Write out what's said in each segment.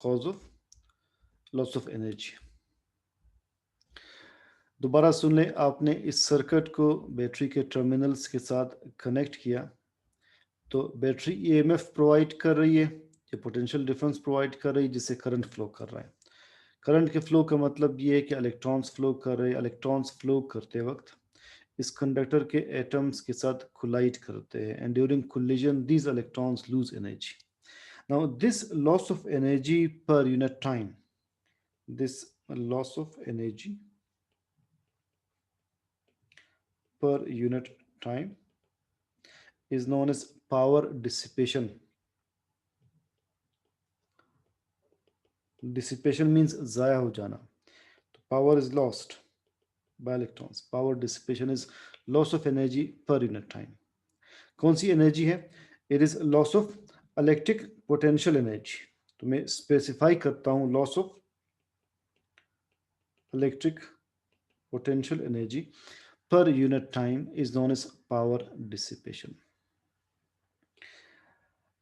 Cause of loss of energy. दोबारा सुन लें, आपने इस सर्किट को बैटरी के टर्मिनल्स के साथ कनेक्ट किया, तो बैटरी ईएमएफ प्रोवाइड कर रही है, ये पोटेंशियल डिफरेंस प्रोवाइड कर रही है जिससे करंट फ्लो कर रहा है। करंट के फ्लो का मतलब ये है कि इलेक्ट्रॉन्स फ्लो कर रहे हैं। इलेक्ट्रॉन्स फ्लो करते वक्त इस कंडक्टर के एटम्स के साथ कोलाइड करते हैं, and during collision these electrons loose energy. Now this loss of energy पर unit time, this loss of energy per unit time is known as power dissipation. Dissipation means ज़ाया हो जाना. तो power is lost by electrons. Power dissipation is loss of energy per unit time. कौन सी energy है? It is loss of electric potential energy. तो मैं specify करता हूँ loss of electric potential energy per unit time is known as power dissipation.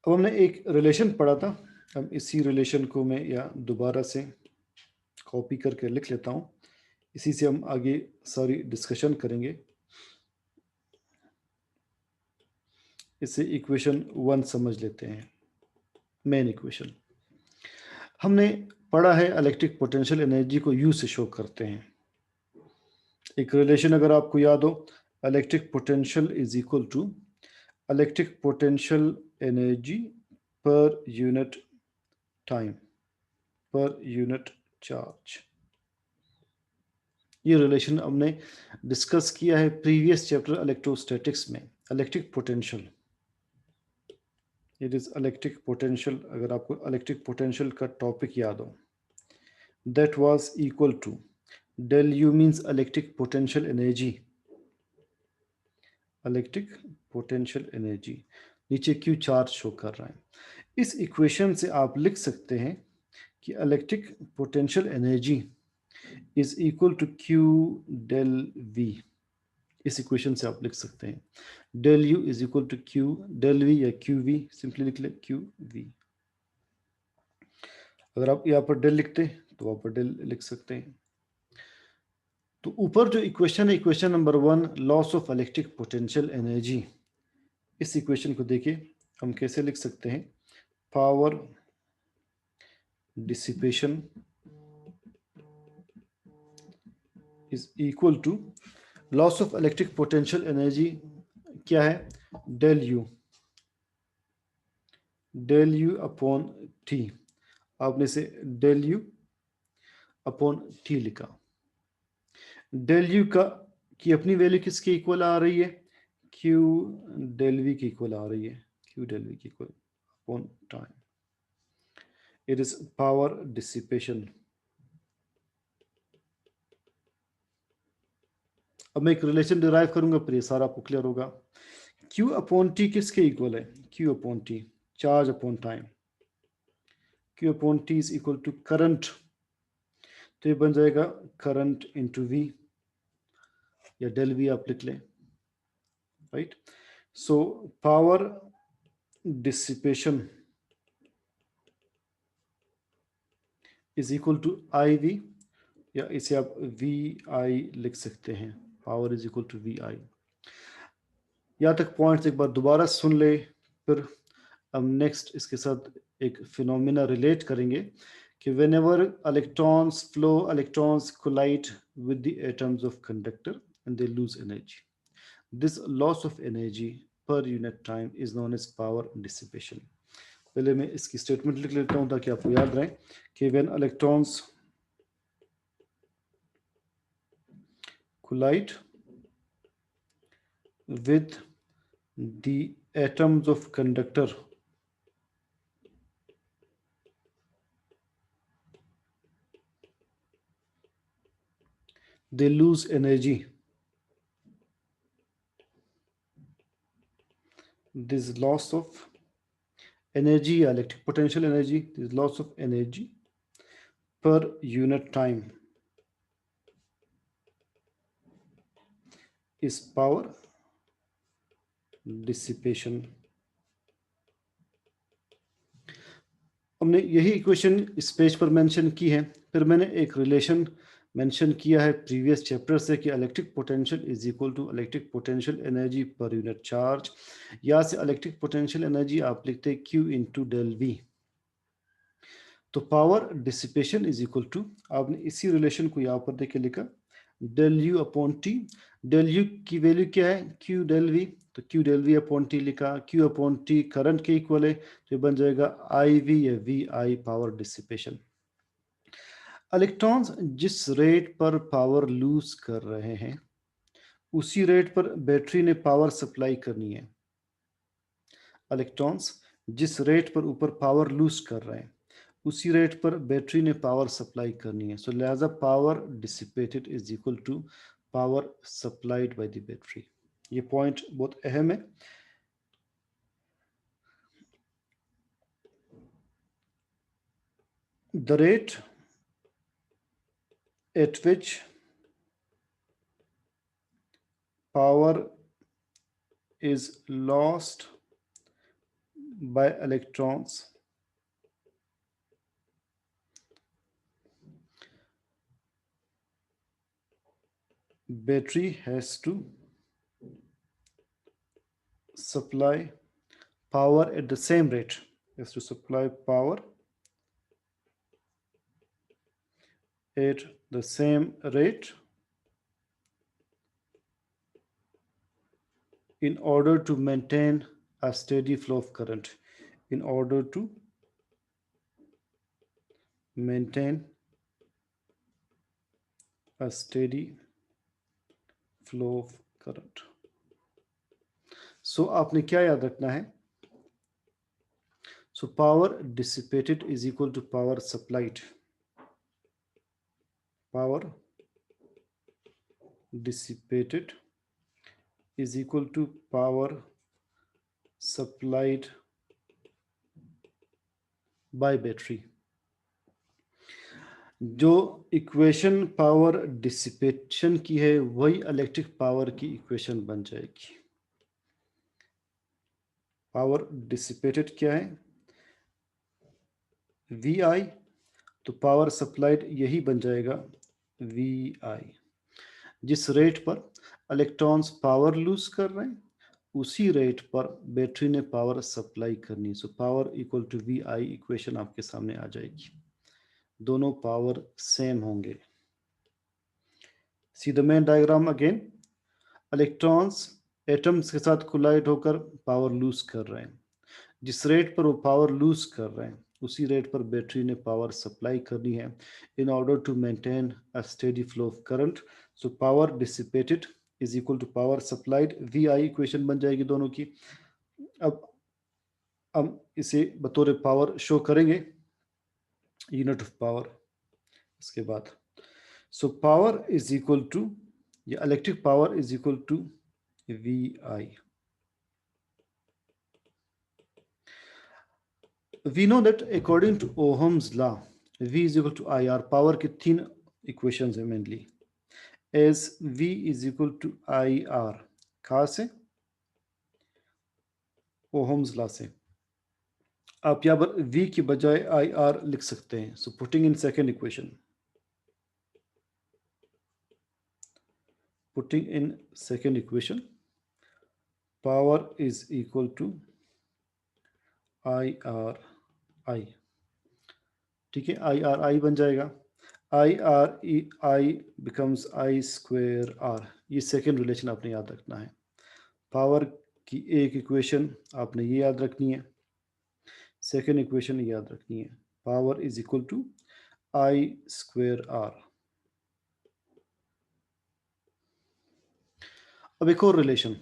अब हमने एक relation पढ़ा था, अब इसी रिलेशन को मैं या दोबारा से कॉपी करके लिख लेता हूँ, इसी से हम आगे सारी डिस्कशन करेंगे। इससे इक्वेशन 1 समझ लेते हैं, मेन इक्वेशन। हमने पढ़ा है इलेक्ट्रिक पोटेंशियल एनर्जी को यू से शो करते हैं। एक रिलेशन अगर आपको याद हो, electric potential is equal to electric potential energy पर यूनिट टाइम पर यूनिट चार्ज। ये रिलेशन हमने डिस्कस किया है प्रीवियस चैप्टर इलेक्ट्रोस्टैटिक्स में। Electric potential, it is electric potential, अगर आपको इलेक्ट्रिक पोटेंशियल का टॉपिक याद हो, that was equal to del U means electric potential energy, electric potential energy, नीचे क्यू चार्ज शो कर रहा है। इस इक्वेशन से आप लिख सकते हैं कि electric potential energy is equal to Q del V. इस इक्वेशन से आप लिख सकते हैं del U is equal to Q del V या क्यू वी, सिंपली लिख ले क्यू वी। अगर आप यहाँ पर डेल लिखते तो वहाँ पर डेल लिख सकते हैं। तो ऊपर जो इक्वेशन है, equation number 1, loss of electric potential energy, इस इक्वेशन को देखिए हम कैसे लिख सकते हैं, power dissipation is equal to loss of electric potential energy क्या है, डेल यू अपॉन टी। आपने से डेल यू अपॉन टी लिखा। डेल यू का की अपनी वैल्यू किसके इक्वल आ रही है, क्यू डेल वी की इक्वल आ रही है, क्यू डेल वी की equal upon time. It is power dissipation. अब मैं एक रिलेशन डिराइव करूंगा, फिर ये सारा आपको क्लियर होगा। क्यू अपॉन टी किसके इक्वल है, Q upon T charge upon time. Q upon T is equal to current, तो ये बन जाएगा करंट इंटू वी, या डेल वी आप लिख लें, right. So power dissipation is equal to I V, या इसे आप वी आई लिख सकते हैं, power is equal to V I. यहाँ तक पॉइंट्स एक बार दोबारा सुन ले, फिर हम नेक्स्ट इसके साथ एक फिनोमिना रिलेट करेंगे कि whenever electrons collide with the atoms of conductor and they lose energy. This loss of energy per unit time is known as power dissipation. पहले मैं इसकी स्टेटमेंट लिख लेता हूँ ताकि आपको याद रहे कि when electrons collide with the atoms of conductor, they lose energy. This loss of energy, electric potential energy, this loss of energy per unit time is power dissipation. हमने यही इक्वेशन इस पेज पर मेंशन की है। फिर मैंने एक relation mention किया है प्रीवियस चैप्टर से कि electric potential is equal to electric potential energy पर यूनिट चार्ज। यहाँ से इलेक्ट्रिक पोटेंशियल एनर्जी आप लिखते हैं Q इंटू डेल वी। तो power dissipation is equal to, आपने इसी रिलेशन को यहाँ पर देखे लिखा, del U upon T. Del U की वैल्यू क्या है? Q del V. तो Q del V upon T लिखा। Q अपॉन टी करंट के इक्वल है, तो ये बन जाएगा आई वी या V I power dissipation. Electrons जिस रेट पर पावर लूज कर रहे हैं उसी रेट पर बैटरी ने पावर सप्लाई करनी है। इलेक्ट्रॉन्स जिस रेट पर ऊपर पावर लूज कर रहे हैं उसी रेट पर बैटरी ने पावर सप्लाई करनी है। सो लिहाजा power dissipated is equal to power supplied by the battery. ये पॉइंट बहुत अहम है। The rate at which power is lost by electrons battery has to supply power at the same rate, has to supply power at the same rate in order to maintain a steady flow of current. In order to maintain a steady flow of current. So आपने क्या याद रखना है? So power dissipated is equal to power supplied. Power dissipated is equal to power supplied by battery. जो equation power dissipation की है वही electric power की इक्वेशन बन जाएगी। पावर डिसिपेटेड क्या है? वी आई, तो पावर सप्लाइड यही बन जाएगा वी आई। जिस रेट पर इलेक्ट्रॉन्स पावर लूज कर रहे हैं उसी रेट पर बैटरी ने पावर सप्लाई करनी। So power equal to V I equation आपके सामने आ जाएगी। दोनों पावर सेम होंगे। See the main diagram again. Electrons atoms के साथ कोलाइड होकर पावर लूज कर रहे हैं। जिस रेट पर वो पावर लूज कर रहे हैं उसी रेट पर बैटरी ने पावर सप्लाई करनी है in order to maintain a steady flow of current. So power dissipated is equal to power supplied, V I equation बन जाएगी दोनों की। अब हम इसे बतौर पावर शो करेंगे, यूनिट ऑफ पावर इसके बाद। So power is equal to, या electric power is equal to V I. We know that according to Ohm's law, V is equal to IR, power की तीन इक्वेशंस है mainly, as V is equal to IR। कहाँ से? Ohm's law से। आप यहाँ पर V की बजाय IR लिख सकते हैं। So putting in second equation, power is equal to IR I। ठीक है, IR I बन जाएगा। I becomes I square R। ये सेकेंड रिलेशन आपने याद रखना है। पावर की एक इक्वेशन आपने ये याद रखनी है, सेकेंड इक्वेशन याद रखनी है। Power is equal to I square R। अब एक और रिलेशन,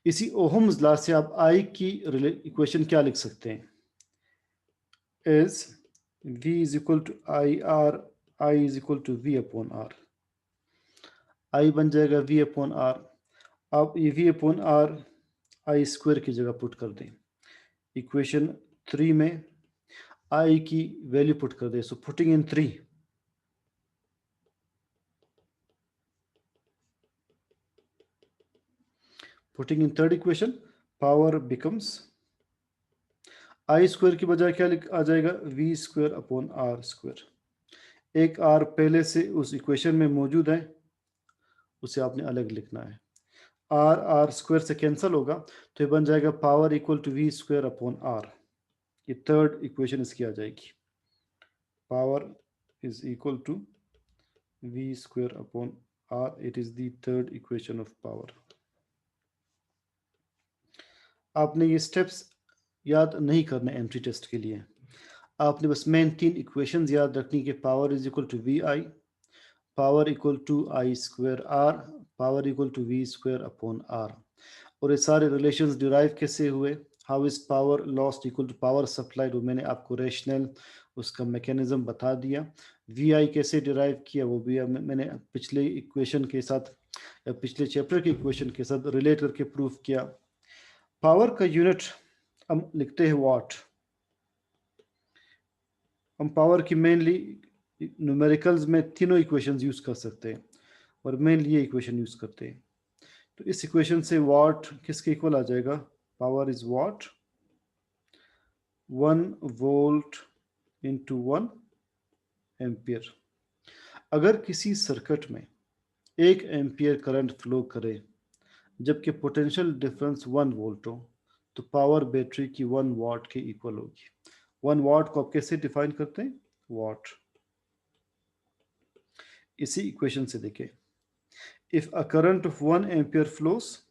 इसी ओहम्स लॉ से आप I की इक्वेशन क्या लिख सकते हैं? Is V is equal to IR, I is equal to V upon R। I बन जाएगा V अपॉन R। आप ये V upon R I square की जगह पुट कर दें। इक्वेशन 3 में I की वैल्यू पुट कर दें। So putting in 3, putting in third equation, power becomes I square की बजाय क्या आ जाएगा, V square upon R square. एक आर पहले से उस इक्वेशन में मौजूद है, उसे आपने अलग लिखना है। आर आर स्क्वायर से कैंसिल होगा, तो ये बन जाएगा power equal to V square upon R. ये थर्ड इक्वेशन इसकी आ जाएगी, power is equal to V square upon R. It is the third equation of power. आपने ये स्टेप्स याद नहीं करने एंट्री टेस्ट के लिए, आपने बस मेन 3 इक्वेशंस याद रखनी कि power is equal to V I, power equal to I square R, power equal to V square upon R. और ये सारे रिलेशंस डिराइव कैसे हुए, how is power lost equal to power supplied, वो मैंने आपको रैशनल उसका मैकेनिज्म बता दिया। वी आई कैसे डिराइव किया वो भी मैंने पिछले इक्वेशन के साथ या पिछले चैप्टर के इक्वेशन के साथ रिलेट करके प्रूफ किया। पावर का यूनिट हम लिखते हैं वाट। हम पावर की मेनली न्यूमेरिकल्स में तीनों इक्वेशंस यूज कर सकते हैं और मेनली ये इक्वेशन यूज करते हैं। तो इस इक्वेशन से वाट किसके इक्वल आ जाएगा, power is what 1 volt into 1 ampere. अगर किसी सर्किट में 1 एम्पियर करंट फ्लो करे जबकि पोटेंशियल डिफरेंस 1 वोल्ट हो, तो पावर बैटरी की 1 वाट के इक्वल होगी। 1 वाट को आप कैसे डिफाइन करते हैं, वाट। इसी इक्वेशन से देखें, if a current of 1 ampere flows,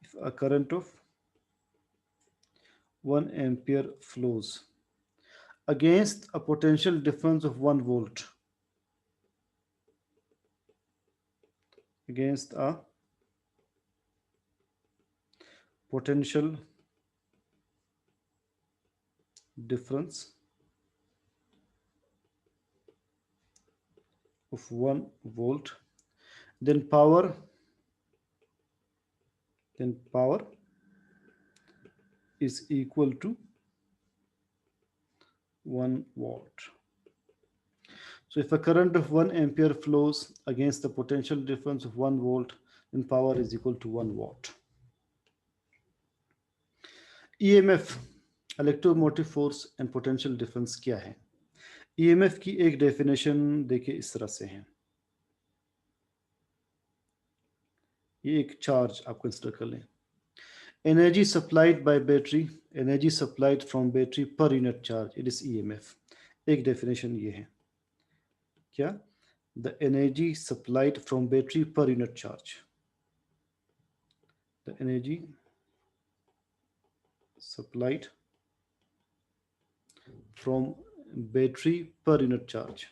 if a current of 1 ampere flows against a potential difference of 1 volt, against a potential difference of 1 volt, then power is equal to 1 watt. So if a current of 1 ampere flows against the potential difference of 1 volt, then power is equal to 1 watt. EMF, electromotive force and potential difference क्या है। EMF की एक definition देखिए इस तरह से है, ये एक चार्ज आप कंसिडर कर लें, energy supplied by battery, energy supplied from battery पर unit charge, it is EMF। एक डेफिनेशन ये है, क्या, the energy supplied from battery पर unit charge, the energy supplied from battery per unit charge,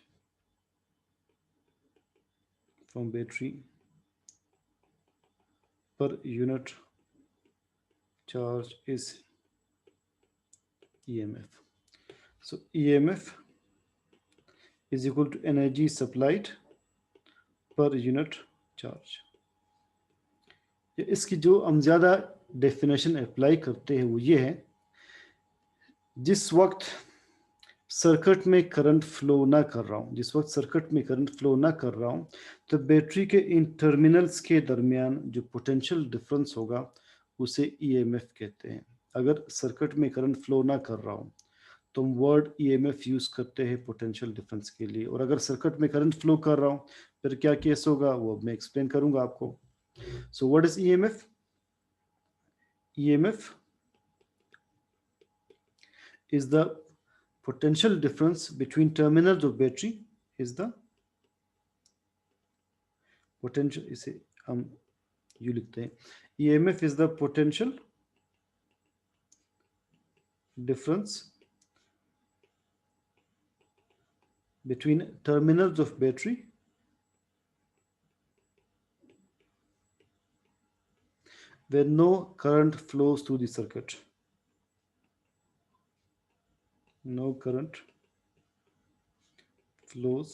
from battery per unit charge is EMF. So EMF is equal to energy supplied per unit charge. इसकी जो हम ज़्यादा definition apply करते हैं वो ये है, जिस वक्त सर्किट में करंट फ्लो ना कर रहा हूँ, जिस वक्त सर्किट में करंट फ्लो ना कर रहा हूँ, तो बैटरी के इन टर्मिनल्स के दरमियान जो पोटेंशियल डिफरेंस होगा उसे EMF कहते हैं। अगर सर्किट में करंट फ्लो ना कर रहा हूँ तो हम वर्ड EMF यूज करते हैं पोटेंशियल डिफरेंस के लिए, और अगर सर्किट में करंट फ्लो कर रहा हूँ फिर क्या केस होगा वो मैं एक्सप्लेन करूंगा आपको। So what is EMF? EMF is the potential difference between terminals of battery, is the potential, इसे हम यू लिखते हैं, EMF is the potential difference between terminals of battery where no current flows through the circuit, no current flows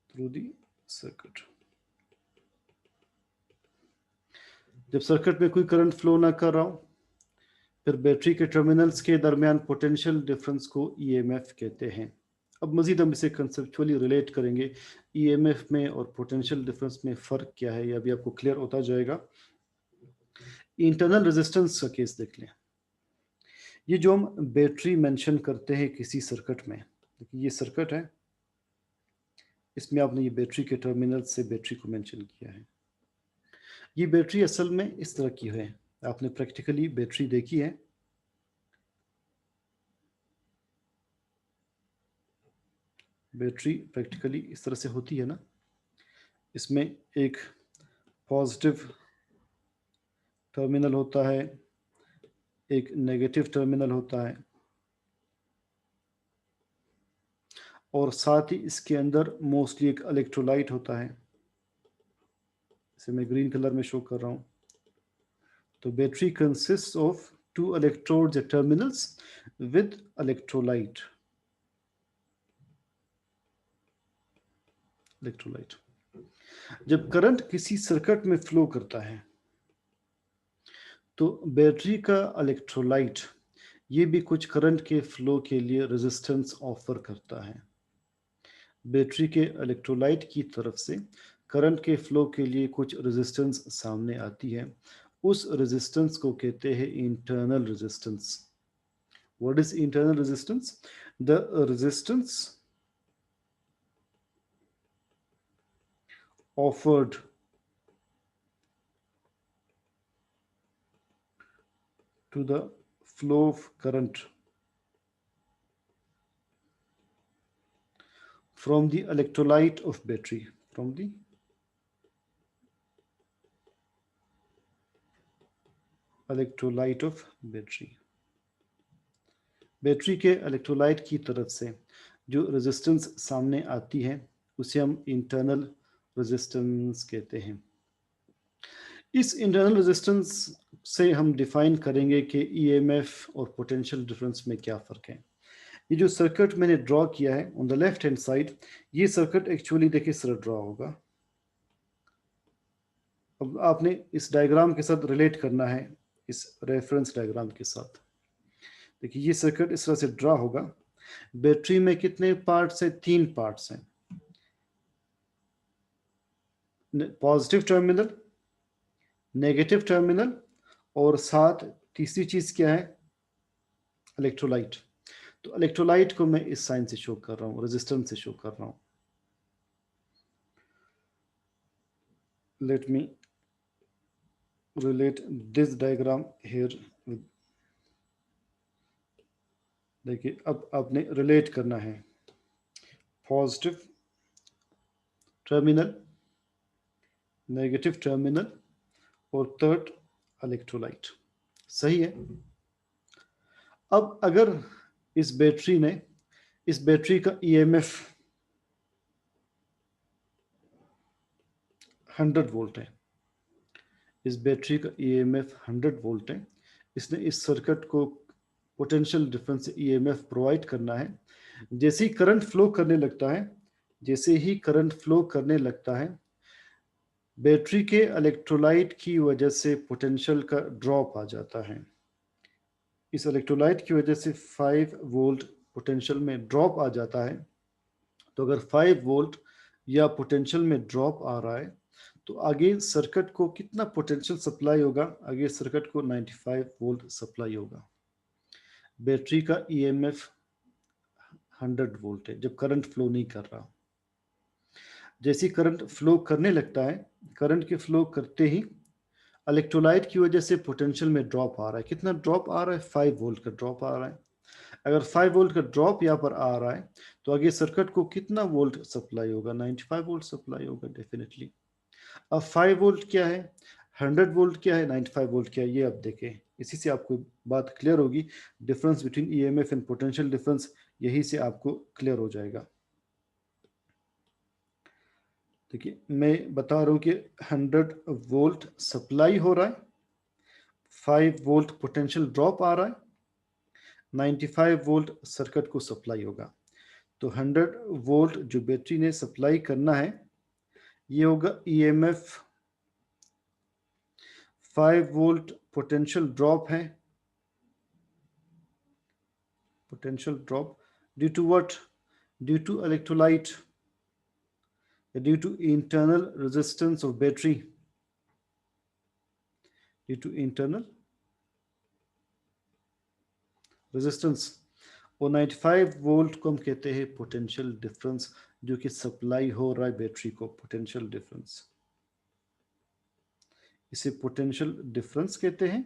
through the circuit। जब circuit में कोई current flow ना कर रहा हूं फिर बैटरी के टर्मिनल्स के दरमियान पोटेंशियल डिफरेंस को EMF कहते हैं। अब मजीद हम इसे कंसेप्चुअली रिलेट करेंगे, EMF में और पोटेंशियल डिफरेंस में फ़र्क क्या है, यह भी आपको क्लियर होता जाएगा। इंटरनल रेजिस्टेंस का केस देख लें। ये जो हम बैटरी मेंशन करते हैं किसी सर्किट में, देखिए ये सर्किट है, इसमें आपने ये बैटरी के टर्मिनल से बैटरी को मेंशन किया है। ये बैटरी असल में इस तरह की है, आपने प्रैक्टिकली बैटरी देखी है। बैटरी प्रैक्टिकली इस तरह से होती है ना, इसमें एक पॉजिटिव टर्मिनल होता है, एक नेगेटिव टर्मिनल होता है, और साथ ही इसके अंदर मोस्टली एक इलेक्ट्रोलाइट होता है, इसे मैं ग्रीन कलर में शो कर रहा हूँ। तो बैटरी कंसिस्ट ऑफ 2 इलेक्ट्रोड्स या टर्मिनल्स विद इलेक्ट्रोलाइट। जब करंट किसी सर्किट में फ्लो करता है तो बैटरी का इलेक्ट्रोलाइट ये भी कुछ करंट के फ्लो के लिए रेजिस्टेंस ऑफर करता है। बैटरी के इलेक्ट्रोलाइट की तरफ से करंट के फ्लो के लिए कुछ रेजिस्टेंस सामने आती है, उस रेजिस्टेंस को कहते हैं internal resistance. What is internal resistance? The resistance offered to the flow of current from the electrolyte of battery, from the electrolyte of battery। Battery के इलेक्ट्रोलाइट की तरफ से जो रेजिस्टेंस सामने आती है उसे हम इंटरनल रेजिस्टेंस कहते हैं। इस इंटरनल रेजिस्टेंस से हम डिफाइन करेंगे कि ईएमएफ और पोटेंशियल डिफरेंस में क्या फ़र्क है। ये जो सर्किट मैंने ड्रॉ किया है on the left hand side, ये सर्किट एक्चुअली देखिए इस तरह ड्रॉ होगा। अब आपने इस डायग्राम के साथ रिलेट करना है, इस रेफरेंस डायग्राम के साथ। देखिए ये सर्किट इस तरह से ड्रॉ होगा। बैटरी में कितने पार्ट्स हैं? 3 पार्ट्स हैं, पॉजिटिव टर्मिनल, नेगेटिव टर्मिनल, और साथ तीसरी चीज क्या है? इलेक्ट्रोलाइट। तो इलेक्ट्रोलाइट को मैं इस साइन से शो कर रहा हूँ, रेजिस्टेंस से शो कर रहा हूँ। Let me relate this diagram here. देखिए अब आपने रिलेट करना है पॉजिटिव टर्मिनल, नेगेटिव टर्मिनल और थर्ड इलेक्ट्रोलाइट। सही है। अब अगर इस बैटरी का ईएमएफ 100 वोल्ट है, इस बैटरी का ईएमएफ 100 वोल्ट है, इसने इस सर्किट को पोटेंशियल डिफरेंस ईएमएफ प्रोवाइड करना है। जैसे ही करंट फ्लो करने लगता है, बैटरी के इलेक्ट्रोलाइट की वजह से पोटेंशियल का ड्रॉप आ जाता है। इस इलेक्ट्रोलाइट की वजह से 5 वोल्ट पोटेंशियल में ड्रॉप आ जाता है। तो अगर 5 वोल्ट या पोटेंशियल में ड्रॉप आ रहा है तो आगे सर्किट को कितना पोटेंशियल सप्लाई होगा? आगे सर्किट को 95 वोल्ट सप्लाई होगा। बैटरी का ईएमएफ 100 वोल्ट है जब करंट फ्लो नहीं कर रहा। जैसे करंट फ्लो करने लगता है, करंट के फ्लो करते ही इलेक्ट्रोलाइट की वजह से पोटेंशियल में ड्रॉप आ रहा है। कितना ड्रॉप आ रहा है? 5 वोल्ट का ड्रॉप आ रहा है। अगर 5 वोल्ट का ड्रॉप यहाँ पर आ रहा है तो आगे सर्किट को कितना वोल्ट सप्लाई होगा? 95 वोल्ट सप्लाई होगा डेफिनेटली। अब 5 वोल्ट क्या है, 100 वोल्ट क्या है, 95 वोल्ट क्या है, ये आप देखें। इसी से आपको बात क्लियर होगी, difference between EMF and potential difference, यही से आपको क्लियर हो जाएगा। देखिए मैं बता रहा हूँ कि 100 वोल्ट सप्लाई हो रहा है, 5 वोल्ट पोटेंशियल ड्रॉप आ रहा है, 95 वोल्ट सर्किट को सप्लाई होगा। तो 100 वोल्ट जो बैटरी ने सप्लाई करना है ये होगा ईएमएफ 5 वोल्ट पोटेंशियल ड्रॉप है, potential drop due to what? Due to electrolyte, due to internal resistance of battery, due to internal resistance. और 95 वोल्ट को हम कहते हैं पोटेंशियल डिफरेंस, जो कि सप्लाई हो रहा है बैटरी को, पोटेंशियल डिफरेंस। इसे पोटेंशियल डिफरेंस कहते हैं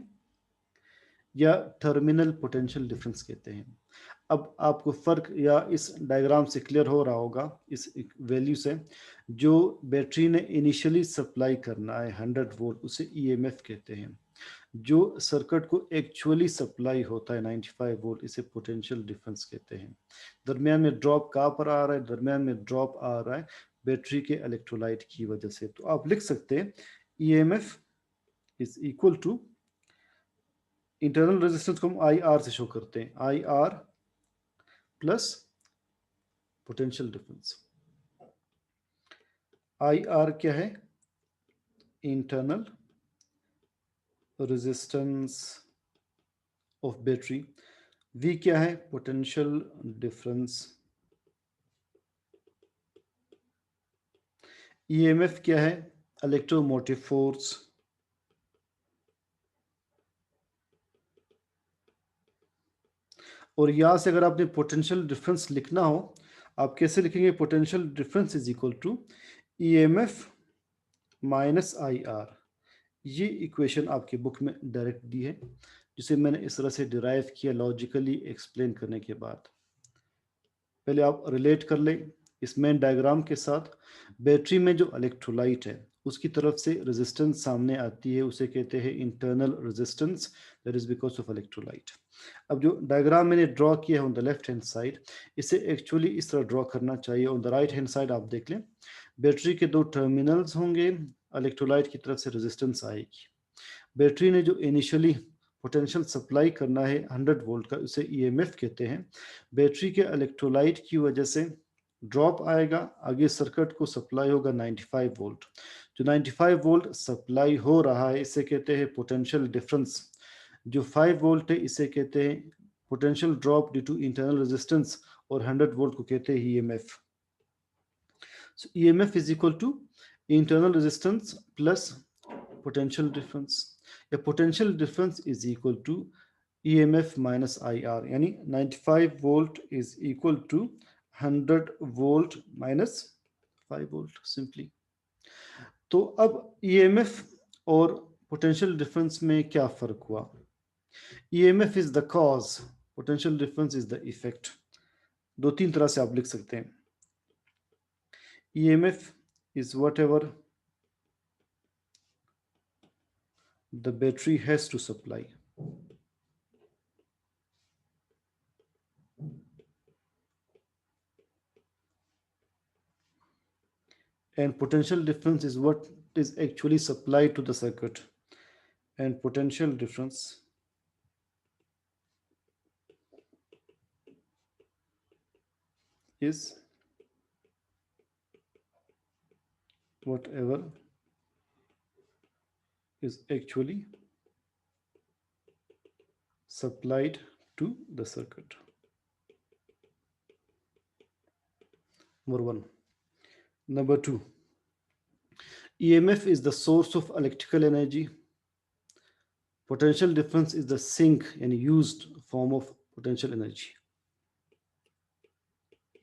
या टर्मिनल पोटेंशियल डिफरेंस कहते हैं। अब आपको फर्क या इस डायग्राम से क्लियर हो रहा होगा, इस वैल्यू से, जो बैटरी ने इनिशियली सप्लाई करना है 100 वोल्ट, उसे ईएमएफ कहते हैं। जो सर्किट को एक्चुअली सप्लाई होता है 95 वोल्ट, इसे पोटेंशियल डिफरेंस कहते हैं। दरमियान में ड्रॉप कहाँ पर आ रहा है? दरमियान में ड्रॉप आ रहा है बैटरी के इलेक्ट्रोलाइट की वजह से। तो आप लिख सकते हैं EMF is equal to, internal resistance को हम आई आर से शो करते हैं, I R plus potential difference. I R क्या है? Internal resistance of battery. V क्या है? Potential difference. EMF क्या है? Electromotive force. और यहां से अगर आपने पोटेंशियल डिफरेंस लिखना हो, आप कैसे लिखेंगे? Potential difference is equal to EMF minus IR। ये इक्वेशन आपके बुक में डायरेक्ट दी है, जिसे मैंने इस तरह से डिराइव किया लॉजिकली एक्सप्लेन करने के बाद। पहले आप रिलेट कर लें इस मेन डायग्राम के साथ। बैटरी में जो इलेक्ट्रोलाइट है उसकी तरफ से रेजिस्टेंस सामने आती है, उसे कहते हैं internal resistance, that is because of electrolyte. अब जो डायग्राम मैंने ड्रॉ किया है on the left hand side, इसे एक्चुअली इस तरह ड्रॉ करना चाहिए। On the right hand side आप देख लें, बैटरी के दो टर्मिनल्स होंगे, इलेक्ट्रोलाइट की तरफ से रेजिस्टेंस आएगी। बैटरी ने जो इनिशियली पोटेंशियल सप्लाई करना है 100 वोल्ट का, उसे ईएमएफ कहते हैं। बैटरी के इलेक्ट्रोलाइट की वजह से ड्रॉप आएगा, आगे सर्किट को सप्लाई होगा 95 वोल्ट। जो 95 वोल्ट सप्लाई हो रहा है इसे कहते हैं पोटेंशियल डिफरेंस। जो 5 वोल्ट है इसे कहते हैं potential drop due to internal resistance, और 100 वोल्ट को कहते हैं EMF. So EMF is equal to internal resistance plus potential difference. A potential difference is equal to EMF minus IR, यानी 95 volt is equal to 100 volt minus 5 volt simply. तो अब EMF और potential difference में क्या फर्क हुआ? EMF is the cause, potential difference is the effect. दो तीन तरह से आप लिख सकते हैं। EMF is whatever the battery has to supply. And potential difference is what is actually supplied to the circuit. And potential difference is whatever is actually supplied to the circuit. Number one. Number two, EMF is the source of electrical energy. Potential difference is the sink and used form of potential energy.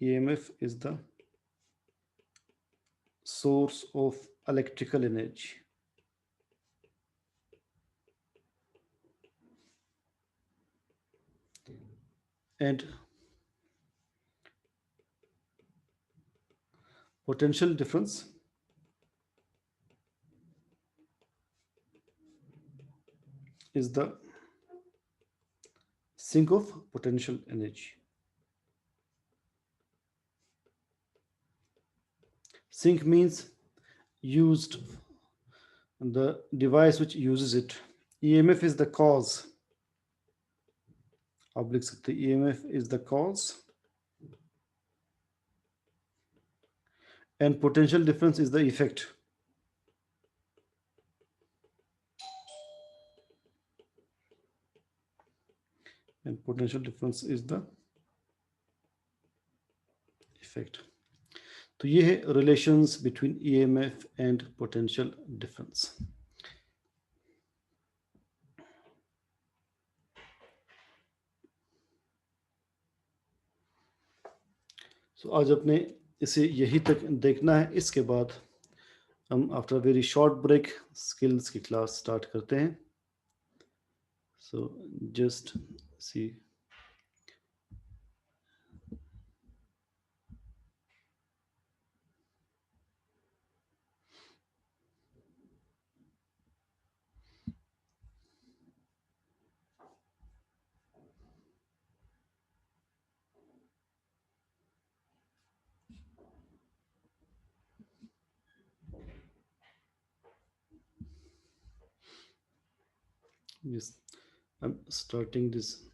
EMF is the source of electrical energy. And potential difference is the sink of potential energy. Sink means used, the device which uses it. EMF is the cause. आप लिख सकते हैं EMF is the cause and potential difference is the effect. And potential difference is the effect. तो ये है relations between EMF and potential difference. तो आज अपने इसे यही तक देखना है। इसके बाद हम after very short break skills की क्लास स्टार्ट करते हैं। So just see yes, I'm starting this